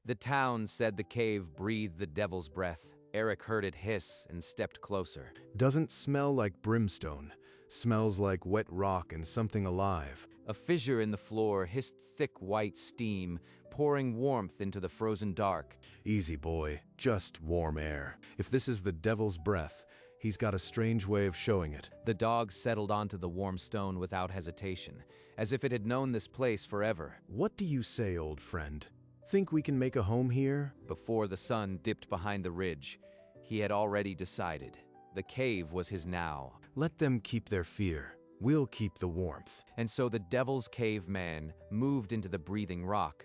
The town said the cave breathed the devil's breath. Eric heard it hiss and stepped closer. Doesn't smell like brimstone. Smells like wet rock and something alive. A fissure in the floor hissed thick white steam, pouring warmth into the frozen dark. Easy, boy. Just warm air. If this is the devil's breath, he's got a strange way of showing it. The dog settled onto the warm stone without hesitation, as if it had known this place forever. What do you say, old friend? Think we can make a home here? Before the sun dipped behind the ridge, he had already decided. The cave was his now. Let them keep their fear. We'll keep the warmth. And so the Devil's Cave man moved into the breathing rock,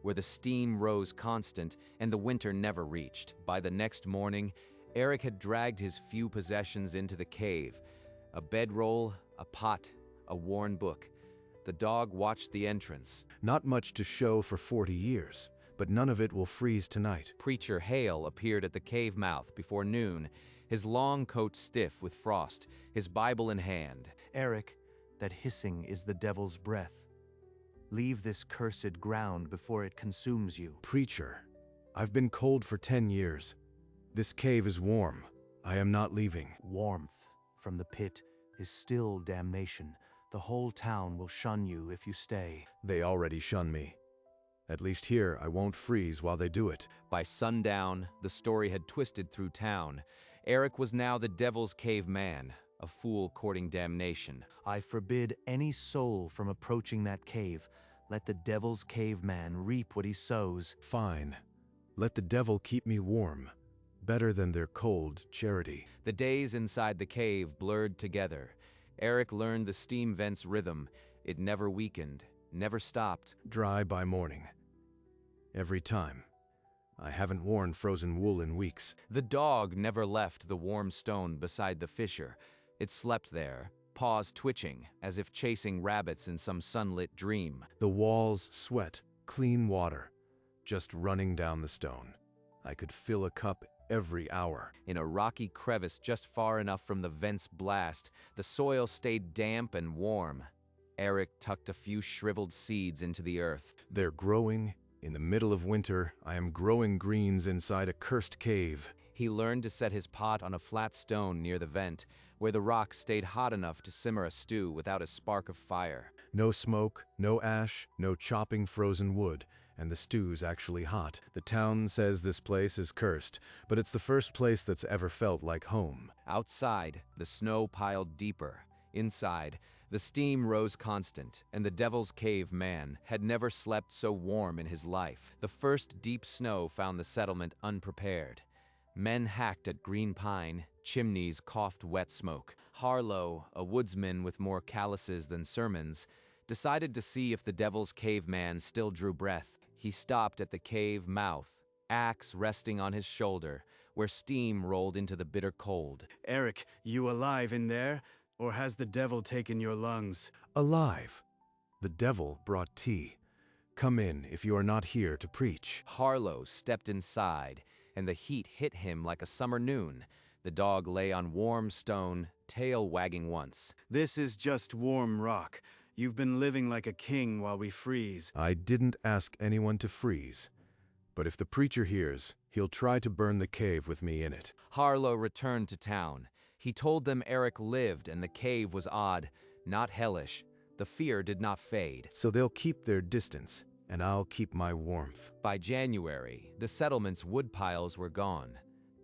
where the steam rose constant and the winter never reached. By the next morning, Eric had dragged his few possessions into the cave. A bedroll, a pot, a worn book. The dog watched the entrance. Not much to show for 40 years, but none of it will freeze tonight. Preacher Hale appeared at the cave mouth before noon, his long coat stiff with frost, his Bible in hand. Eric, that hissing is the devil's breath. Leave this cursed ground before it consumes you. Preacher, I've been cold for 10 years. This cave is warm. I am not leaving. Warmth from the pit is still damnation. The whole town will shun you if you stay. They already shun me. At least here, I won't freeze while they do it. By sundown, the story had twisted through town. Eric was now the Devil's Cave man, a fool courting damnation. I forbid any soul from approaching that cave. Let the Devil's Cave man reap what he sows. Fine. Let the devil keep me warm. Better than their cold charity. The days inside the cave blurred together. Eric learned the steam vent's rhythm. It never weakened, never stopped. Dry by morning. Every time. I haven't worn frozen wool in weeks. The dog never left the warm stone beside the fissure. It slept there, paws twitching, as if chasing rabbits in some sunlit dream. The walls sweat, clean water, just running down the stone. I could fill a cup every hour. In a rocky crevice just far enough from the vent's blast, the soil stayed damp and warm. Eric tucked a few shriveled seeds into the earth. They're growing. In the middle of winter, I am growing greens inside a cursed cave. He learned to set his pot on a flat stone near the vent, where the rock stayed hot enough to simmer a stew without a spark of fire. No smoke, no ash, no chopping frozen wood, and the stew's actually hot. The town says this place is cursed, but it's the first place that's ever felt like home. Outside, the snow piled deeper. Inside, the steam rose constant, and the Devil's Cave man had never slept so warm in his life. The first deep snow found the settlement unprepared. Men hacked at green pine, chimneys coughed wet smoke. Harlow, a woodsman with more calluses than sermons, decided to see if the Devil's Cave man still drew breath. He stopped at the cave mouth, axe resting on his shoulder, where steam rolled into the bitter cold. Eric, you alive in there? Or has the devil taken your lungs? Alive. The devil brought tea. Come in if you are not here to preach. Harlow stepped inside, and the heat hit him like a summer noon. The dog lay on warm stone, tail wagging once. This is just warm rock. You've been living like a king while we freeze. I didn't ask anyone to freeze. But if the preacher hears, he'll try to burn the cave with me in it. Harlow returned to town. He told them Eric lived and the cave was odd, not hellish. The fear did not fade. So they'll keep their distance, and I'll keep my warmth. By January, the settlement's woodpiles were gone.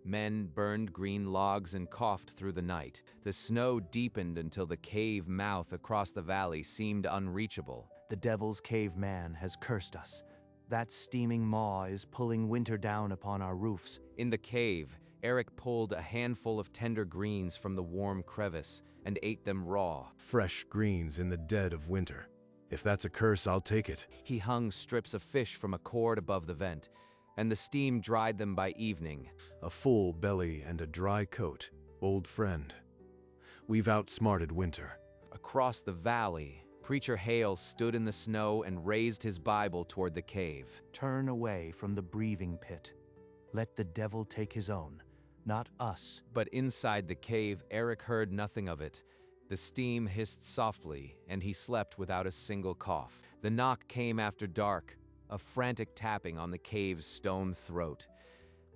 Men burned green logs and coughed through the night. The snow deepened until the cave mouth across the valley seemed unreachable. The Devil's Cave man has cursed us. That steaming maw is pulling winter down upon our roofs. In the cave, Eric pulled a handful of tender greens from the warm crevice and ate them raw. Fresh greens in the dead of winter. If that's a curse, I'll take it. He hung strips of fish from a cord above the vent, and the steam dried them by evening. A full belly and a dry coat, old friend. We've outsmarted winter. Across the valley, Preacher Hale stood in the snow and raised his Bible toward the cave. Turn away from the breathing pit. Let the devil take his own, not us. But inside the cave, Eric heard nothing of it. The steam hissed softly, and he slept without a single cough. The knock came after dark. a frantic tapping on the cave's stone throat.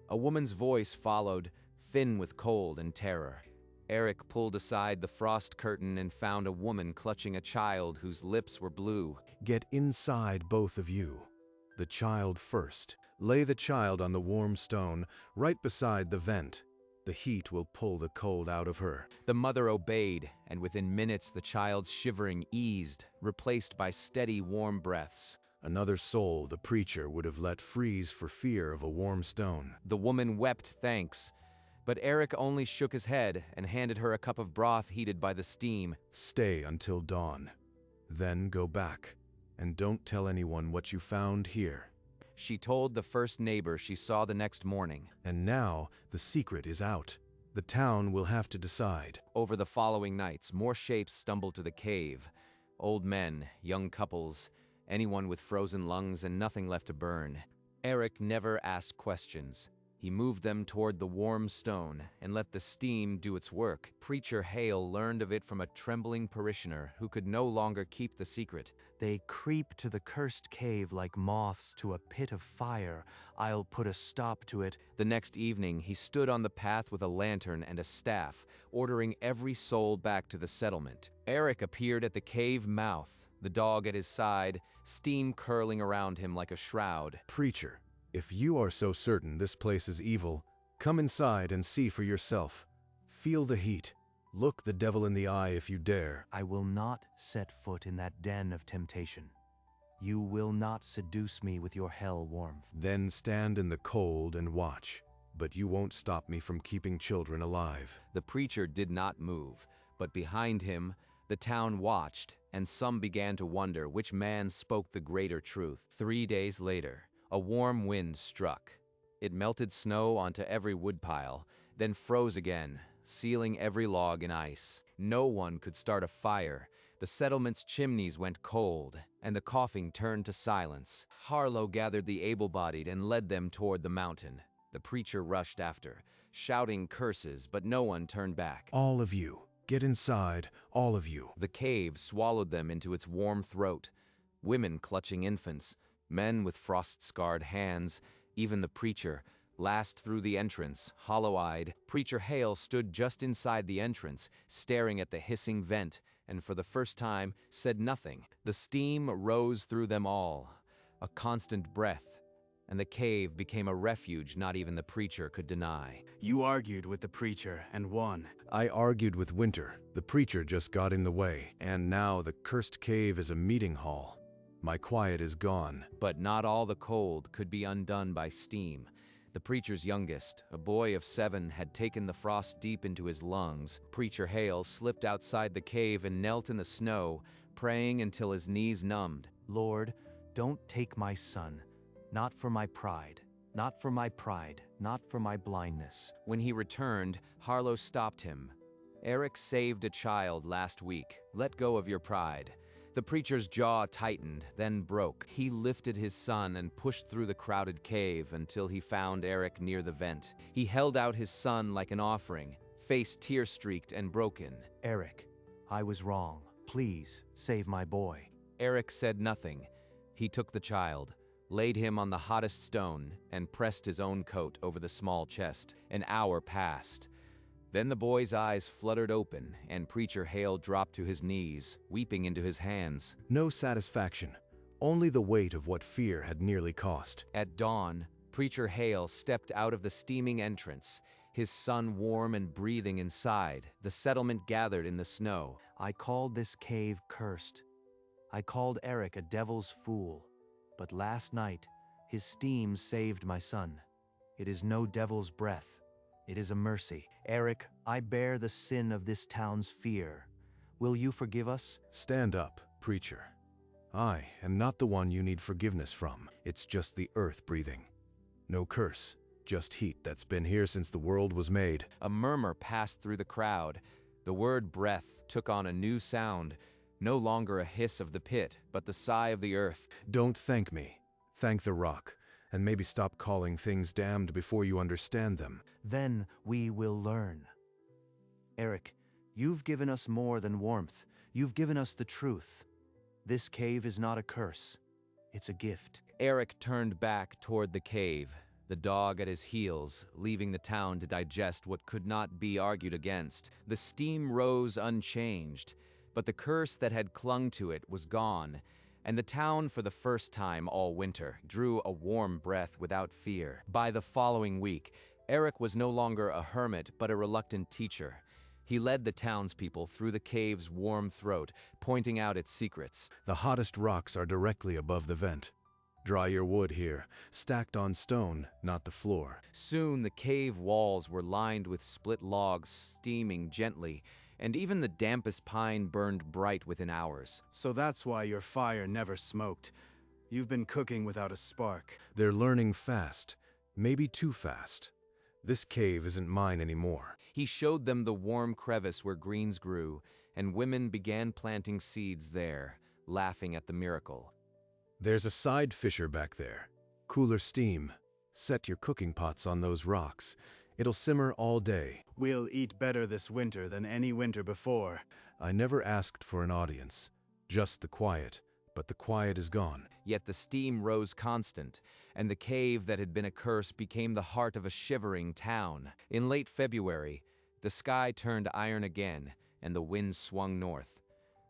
A woman's voice followed, thin with cold and terror. Eric pulled aside the frost curtain and found a woman clutching a child whose lips were blue. Get inside, both of you. The child first. Lay the child on the warm stone, right beside the vent. The heat will pull the cold out of her. The mother obeyed, and within minutes the child's shivering eased, replaced by steady, warm breaths. Another soul the preacher would have let freeze for fear of a warm stone. The woman wept thanks, but Eric only shook his head and handed her a cup of broth heated by the steam. Stay until dawn. Then go back, and don't tell anyone what you found here. She told the first neighbor she saw the next morning. And now the secret is out. The town will have to decide. Over the following nights, more shapes stumbled to the cave. Old men, young couples, anyone with frozen lungs and nothing left to burn. Eric never asked questions. He moved them toward the warm stone and let the steam do its work. Preacher Hale learned of it from a trembling parishioner who could no longer keep the secret. They creep to the cursed cave like moths to a pit of fire. I'll put a stop to it. The next evening, he stood on the path with a lantern and a staff, ordering every soul back to the settlement. Eric appeared at the cave mouth, the dog at his side, steam curling around him like a shroud. Preacher, if you are so certain this place is evil, come inside and see for yourself. Feel the heat. Look the devil in the eye if you dare. I will not set foot in that den of temptation. You will not seduce me with your hell warmth. Then stand in the cold and watch. But you won't stop me from keeping children alive. The preacher did not move, but behind him, the town watched, and some began to wonder which man spoke the greater truth. 3 days later, a warm wind struck. It melted snow onto every woodpile, then froze again, sealing every log in ice. No one could start a fire. The settlement's chimneys went cold, and the coughing turned to silence. Harlow gathered the able-bodied and led them toward the mountain. The preacher rushed after, shouting curses, but no one turned back. All of you, get inside, all of you. The cave swallowed them into its warm throat. Women clutching infants, men with frost-scarred hands, even the preacher, last through the entrance, hollow-eyed. Preacher Hale stood just inside the entrance, staring at the hissing vent, and for the first time said nothing. The steam rose through them all, a constant breath, and the cave became a refuge not even the preacher could deny. You argued with the preacher and won. I argued with Winter. The preacher just got in the way, and now the cursed cave is a meeting hall. My quiet is gone. But not all the cold could be undone by steam. The preacher's youngest, a boy of 7, had taken the frost deep into his lungs. Preacher Hale slipped outside the cave and knelt in the snow, praying until his knees numbed. Lord, don't take my son, not for my pride, not for my pride, not for my blindness. When he returned, Harlow stopped him. Eric saved a child last week. Let go of your pride. The preacher's jaw tightened, then broke. He lifted his son and pushed through the crowded cave until he found Eric near the vent. He held out his son like an offering, face tear-streaked and broken. Eric, I was wrong. Please, save my boy. Eric said nothing. He took the child, laid him on the hottest stone, and pressed his own coat over the small chest. An hour passed. Then the boy's eyes fluttered open, and Preacher Hale dropped to his knees, weeping into his hands. No satisfaction, only the weight of what fear had nearly cost. At dawn, Preacher Hale stepped out of the steaming entrance, his son warm and breathing inside. The settlement gathered in the snow. I called this cave cursed. I called Eric a devil's fool. But last night, his steam saved my son. It is no devil's breath. It is a mercy. Eric, I bear the sin of this town's fear. Will you forgive us? Stand up, preacher. I am not the one you need forgiveness from. It's just the earth breathing. No curse, just heat that's been here since the world was made. A murmur passed through the crowd. The word breath took on a new sound, no longer a hiss of the pit, but the sigh of the earth. Don't thank me. Thank the rock. And maybe stop calling things damned before you understand them. Then we will learn. Eric, you've given us more than warmth. You've given us the truth. This cave is not a curse. It's a gift. Eric turned back toward the cave, the dog at his heels, leaving the town to digest what could not be argued against. The steam rose unchanged, but the curse that had clung to it was gone, and the town, for the first time all winter, drew a warm breath without fear. By the following week, Eric was no longer a hermit but a reluctant teacher. He led the townspeople through the cave's warm throat, pointing out its secrets. The hottest rocks are directly above the vent. Dry your wood here, stacked on stone, not the floor. Soon the cave walls were lined with split logs steaming gently, and even the dampest pine burned bright within hours. So that's why your fire never smoked. You've been cooking without a spark. They're learning fast, maybe too fast. This cave isn't mine anymore. He showed them the warm crevice where greens grew, and women began planting seeds there, laughing at the miracle. There's a side fissure back there. Cooler steam. Set your cooking pots on those rocks. It'll simmer all day. We'll eat better this winter than any winter before. I never asked for an audience. Just the quiet. But the quiet is gone. Yet the steam rose constant, and the cave that had been a curse became the heart of a shivering town. In late February, the sky turned iron again, and the wind swung north.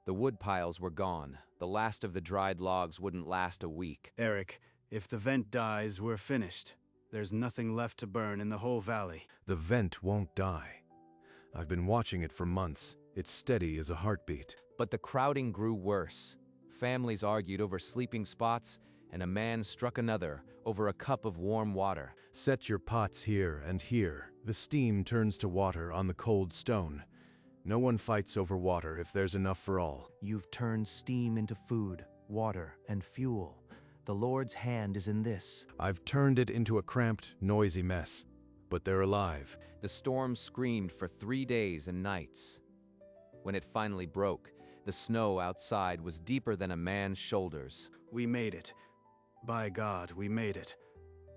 The wood piles were gone. The last of the dried logs wouldn't last a week. Eric, if the vent dies, we're finished. There's nothing left to burn in the whole valley. The vent won't die. I've been watching it for months. It's steady as a heartbeat. But the crowding grew worse. Families argued over sleeping spots, and a man struck another over a cup of warm water. Set your pots here and here. The steam turns to water on the cold stone. No one fights over water if there's enough for all. You've turned steam into food, water, and fuel. The Lord's hand is in this. I've turned it into a cramped, noisy mess. But they're alive. The storm screamed for 3 days and nights. When it finally broke, the snow outside was deeper than a man's shoulders. We made it. By God, we made it.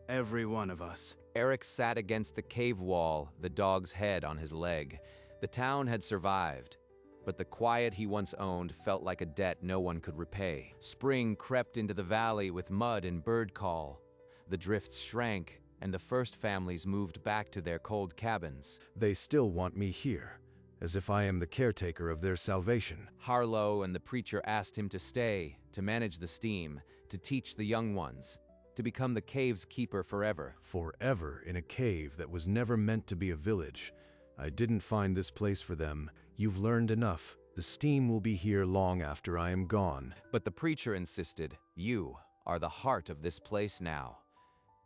Every one of us. Eric sat against the cave wall, the dog's head on his leg. The town had survived, but the quiet he once owned felt like a debt no one could repay. Spring crept into the valley with mud and bird call. The drifts shrank, and the first families moved back to their cold cabins. They still want me here, as if I am the caretaker of their salvation. Harlow and the preacher asked him to stay, to manage the steam, to teach the young ones, to become the cave's keeper forever. Forever in a cave that was never meant to be a village. I didn't find this place for them. You've learned enough. The steam will be here long after I am gone. But the preacher insisted, "You are the heart of this place now."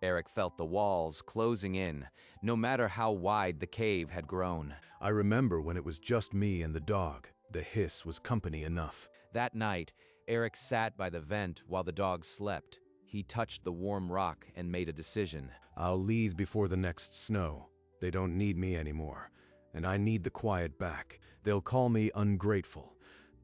Eric felt the walls closing in, no matter how wide the cave had grown. I remember when it was just me and the dog. The hiss was company enough. That night, Eric sat by the vent while the dog slept. He touched the warm rock and made a decision. I'll leave before the next snow. They don't need me anymore, and I need the quiet back. They'll call me ungrateful,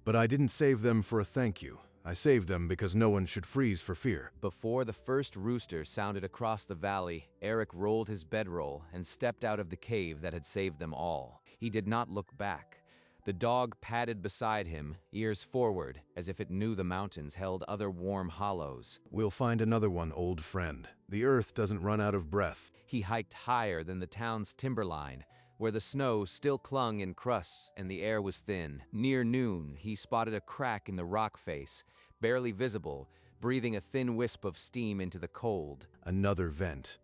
but I didn't save them for a thank you. I saved them because no one should freeze for fear. Before the first rooster sounded across the valley, Eric rolled his bedroll and stepped out of the cave that had saved them all. He did not look back. The dog padded beside him, ears forward, as if it knew the mountains held other warm hollows. We'll find another one, old friend. The earth doesn't run out of breath. He hiked higher than the town's timberline, where the snow still clung in crusts and the air was thin. Near noon, he spotted a crack in the rock face, barely visible, breathing a thin wisp of steam into the cold. Another vent.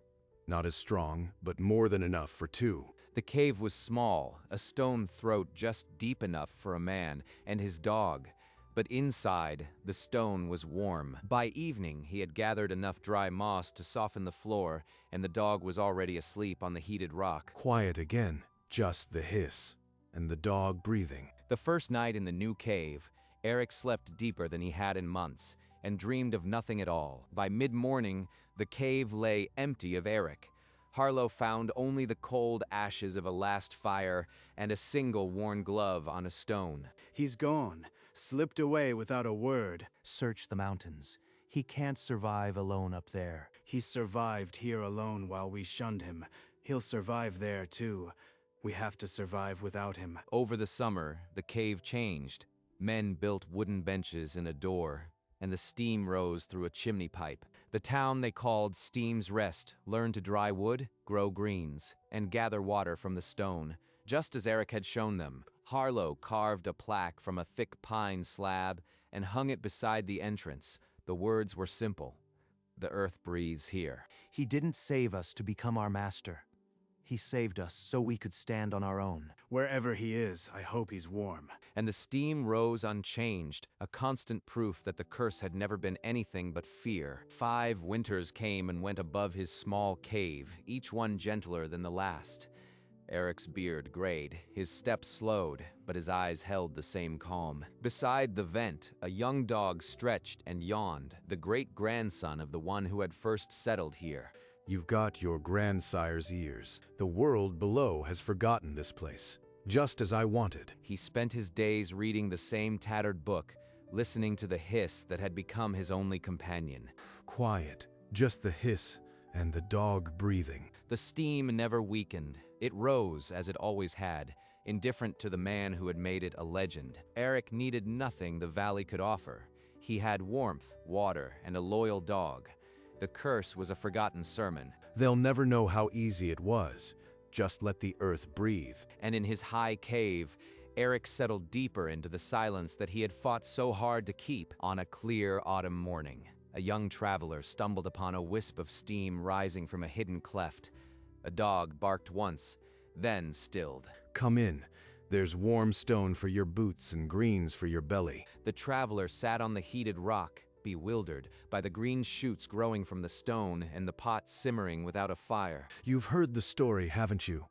Not as strong, but more than enough for two. The cave was small, a stone throat just deep enough for a man and his dog. But inside, the stone was warm. By evening, he had gathered enough dry moss to soften the floor, and the dog was already asleep on the heated rock. Quiet again, just the hiss, and the dog breathing. The first night in the new cave, Eric slept deeper than he had in months, and dreamed of nothing at all. By mid-morning, the cave lay empty of Eric. Harlow found only the cold ashes of a last fire and a single worn glove on a stone. He's gone, slipped away without a word. Search the mountains. He can't survive alone up there. He survived here alone while we shunned him. He'll survive there too. We have to survive without him. Over the summer, the cave changed. Men built wooden benches and a door. and the steam rose through a chimney pipe. The town they called Steam's Rest learned to dry wood, grow greens, and gather water from the stone, just as Eric had shown them. Harlow carved a plaque from a thick pine slab and hung it beside the entrance. The words were simple: "The earth breathes here." He didn't save us to become our master. He saved us so we could stand on our own. Wherever he is, I hope he's warm. And the steam rose unchanged, a constant proof that the curse had never been anything but fear. 5 winters came and went above his small cave, each one gentler than the last. Eric's beard grayed, his steps slowed, but his eyes held the same calm. Beside the vent, a young dog stretched and yawned, the great-grandson of the one who had first settled here. You've got your grandsire's ears. The world below has forgotten this place, just as I wanted. He spent his days reading the same tattered book, listening to the hiss that had become his only companion. Quiet, just the hiss and the dog breathing. The steam never weakened. It rose as it always had, indifferent to the man who had made it a legend. Eric needed nothing the valley could offer. He had warmth, water, and a loyal dog. The curse was a forgotten sermon. They'll never know how easy it was. Just let the earth breathe. And in his high cave, Eric settled deeper into the silence that he had fought so hard to keep. On a clear autumn morning, a young traveler stumbled upon a wisp of steam rising from a hidden cleft. A dog barked once, then stilled. Come in. There's warm stone for your boots and greens for your belly. The traveler sat on the heated rock, bewildered by the green shoots growing from the stone and the pot simmering without a fire. You've heard the story, haven't you?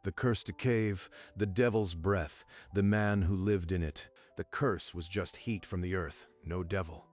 The cursed cave, the devil's breath, the man who lived in it. The curse was just heat from the earth, no devil.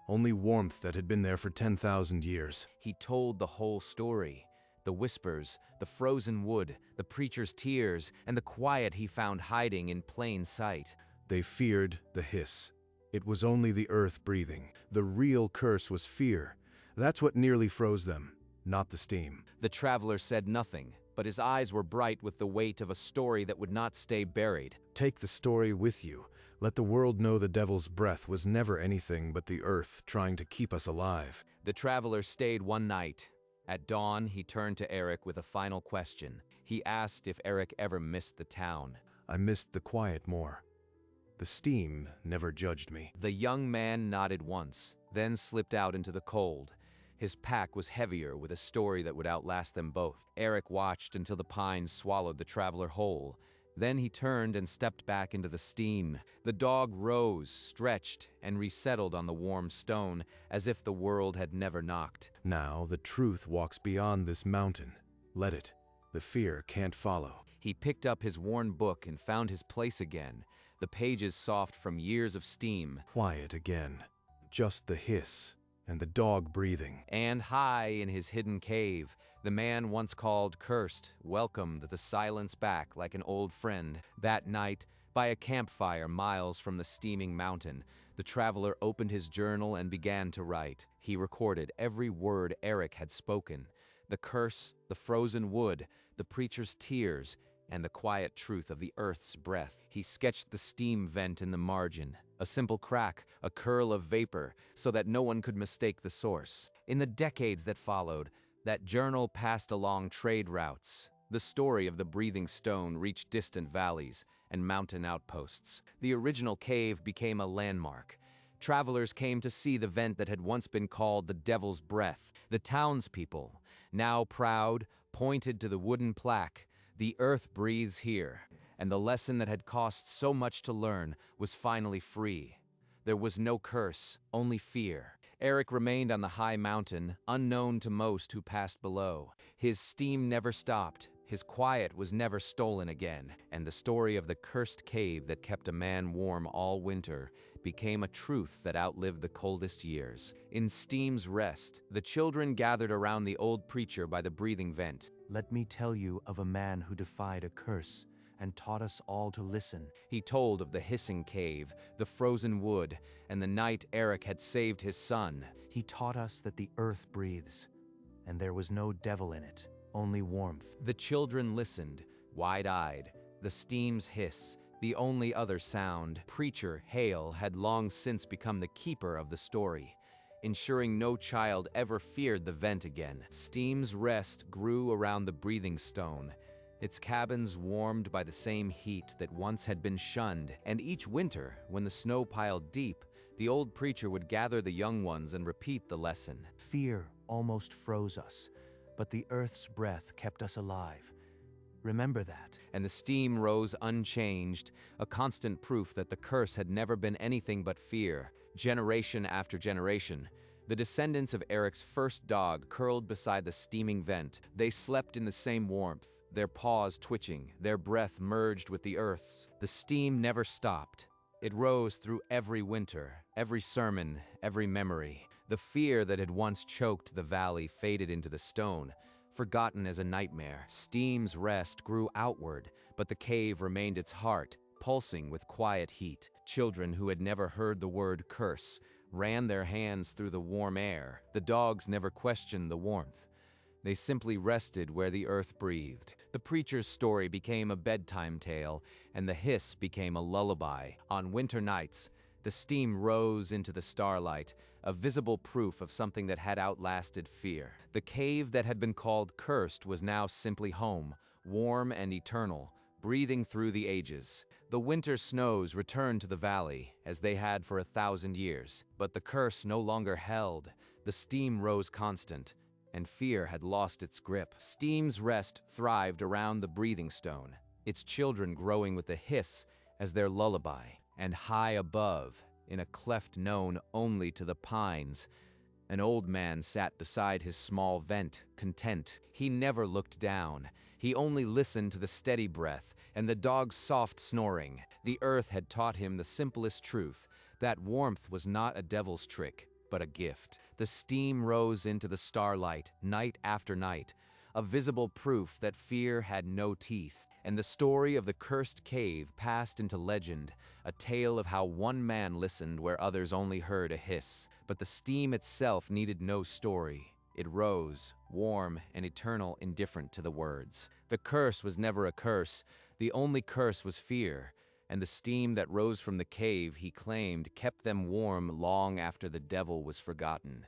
Only warmth that had been there for 10,000 years. He told the whole story. The whispers, the frozen wood, the preacher's tears, and the quiet he found hiding in plain sight. They feared the hiss. It was only the earth breathing. The real curse was fear. That's what nearly froze them, not the steam. The traveler said nothing, but his eyes were bright with the weight of a story that would not stay buried. Take the story with you. Let the world know the devil's breath was never anything but the earth trying to keep us alive. The traveler stayed one night. At dawn, he turned to Eric with a final question. He asked if Eric ever missed the town. I missed the quiet more. The steam never judged me. The young man nodded once, then slipped out into the cold. His pack was heavier with a story that would outlast them both. Eric watched until the pines swallowed the traveler whole. Then he turned and stepped back into the steam. The dog rose, stretched, and resettled on the warm stone, as if the world had never knocked. Now the truth walks beyond this mountain. Let it. The fear can't follow. He picked up his worn book and found his place again, the pages soft from years of steam. Quiet again. Just the hiss and the dog breathing. And high in his hidden cave, the man once called Cursed welcomed the silence back like an old friend. That night, by a campfire miles from the steaming mountain, the traveler opened his journal and began to write. He recorded every word Eric had spoken: the curse, the frozen wood, the preacher's tears, and the quiet truth of the earth's breath. He sketched the steam vent in the margin, a simple crack, a curl of vapor, so that no one could mistake the source. In the decades that followed, that journal passed along trade routes. The story of the breathing stone reached distant valleys and mountain outposts. The original cave became a landmark. Travelers came to see the vent that had once been called the Devil's Breath. The townspeople, now proud, pointed to the wooden plaque: "The earth breathes here." And the lesson that had cost so much to learn was finally free. There was no curse, only fear. Eric remained on the high mountain, unknown to most who passed below. His steam never stopped, his quiet was never stolen again, and the story of the cursed cave that kept a man warm all winter became a truth that outlived the coldest years. In Steam's Rest, the children gathered around the old preacher by the breathing vent. Let me tell you of a man who defied a curse and taught us all to listen. He told of the hissing cave, the frozen wood, and the night Eric had saved his son. He taught us that the earth breathes, and there was no devil in it, only warmth. The children listened, wide-eyed. The steam's hiss, The only other sound, Preacher Hale, had long since become the keeper of the story, ensuring no child ever feared the vent again. Steam's Rest grew around the breathing stone, its cabins warmed by the same heat that once had been shunned, and each winter, when the snow piled deep, the old preacher would gather the young ones and repeat the lesson. Fear almost froze us, but the earth's breath kept us alive. Remember that. And the steam rose unchanged, a constant proof that the curse had never been anything but fear. Generation after generation, the descendants of Eric's first dog curled beside the steaming vent. They slept in the same warmth, their paws twitching, their breath merged with the earth's. The steam never stopped. It rose through every winter, every sermon, every memory. The fear that had once choked the valley faded into the stone, forgotten as a nightmare. Steam's Rest grew outward, but the cave remained its heart, pulsing with quiet heat. Children who had never heard the word curse ran their hands through the warm air. The dogs never questioned the warmth. They simply rested where the earth breathed. The preacher's story became a bedtime tale, and the hiss became a lullaby. On winter nights, the steam rose into the starlight, a visible proof of something that had outlasted fear. The cave that had been called cursed was now simply home, warm and eternal, breathing through the ages. The winter snows returned to the valley, as they had for 1,000 years. But the curse no longer held. The steam rose constant, and fear had lost its grip. Steam's Rest thrived around the breathing stone, its children growing with the hiss as their lullaby. And high above, in a cleft known only to the pines, an old man sat beside his small vent, content. He never looked down. He only listened to the steady breath and the dog's soft snoring. The earth had taught him the simplest truth, that warmth was not a devil's trick, but a gift. The steam rose into the starlight, night after night, a visible proof that fear had no teeth. And the story of the cursed cave passed into legend, a tale of how one man listened where others only heard a hiss. But the steam itself needed no story. It rose, warm and eternal, indifferent to the words. The curse was never a curse. The only curse was fear. And the steam that rose from the cave, he claimed, kept them warm long after the devil was forgotten.